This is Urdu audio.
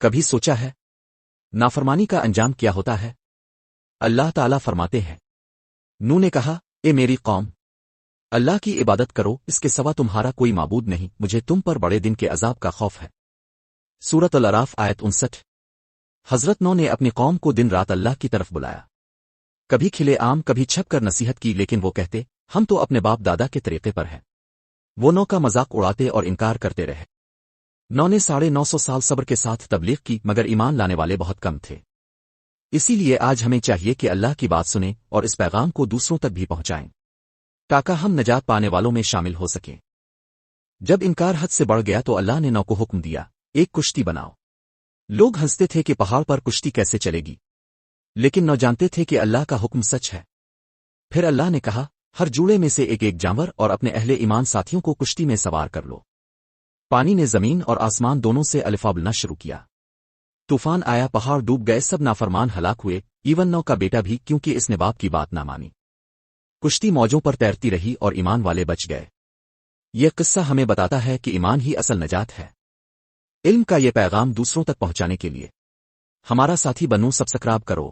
کبھی سوچا ہے نافرمانی کا انجام کیا ہوتا ہے؟ اللہ تعالیٰ فرماتے ہیں، نوح نے کہا، اے میری قوم، اللہ کی عبادت کرو، اس کے سوا تمہارا کوئی معبود نہیں، مجھے تم پر بڑے دن کے عذاب کا خوف ہے۔ سورۃ الاعراف آیت 59۔ حضرت نوح نے اپنی قوم کو دن رات اللہ کی طرف بلایا، کبھی کھلے عام کبھی چھپ کر نصیحت کی، لیکن وہ کہتے ہم تو اپنے باپ دادا کے طریقے پر ہیں۔ وہ نوح کا مذاق اڑاتے اور انکار کرتے رہے۔ نوح نے 950 سال صبر کے ساتھ تبلیغ کی، مگر ایمان لانے والے بہت کم تھے۔ اسی لیے آج ہمیں چاہیے کہ اللہ کی بات سنیں اور اس پیغام کو دوسروں تک بھی پہنچائیں، تاکہ ہم نجات پانے والوں میں شامل ہو سکیں۔ جب انکار حد سے بڑھ گیا تو اللہ نے نوح کو حکم دیا، ایک کشتی بناؤ۔ لوگ ہنستے تھے کہ پہاڑ پر کشتی کیسے چلے گی، لیکن نوح جانتے تھے کہ اللہ کا حکم سچ ہے۔ پھر اللہ نے کہا، ہر جوڑے میں سے ایک جانور اور اپنے اہل ایمان ساتھیوں کو کشتی میں سوار کر لو۔ پانی نے زمین اور آسمان دونوں سے الفا بلنا شروع کیا۔ طوفان آیا، پہاڑ ڈوب گئے، سب نافرمان ہلاک ہوئے، ایون نوح کا بیٹا بھی، کیونکہ اس نے باپ کی بات نہ مانی۔ کشتی موجوں پر تیرتی رہی اور ایمان والے بچ گئے۔ یہ قصہ ہمیں بتاتا ہے کہ ایمان ہی اصل نجات ہے۔ علم کا یہ پیغام دوسروں تک پہنچانے کے لیے ہمارا ساتھی بنو، سبسکرائب کرو۔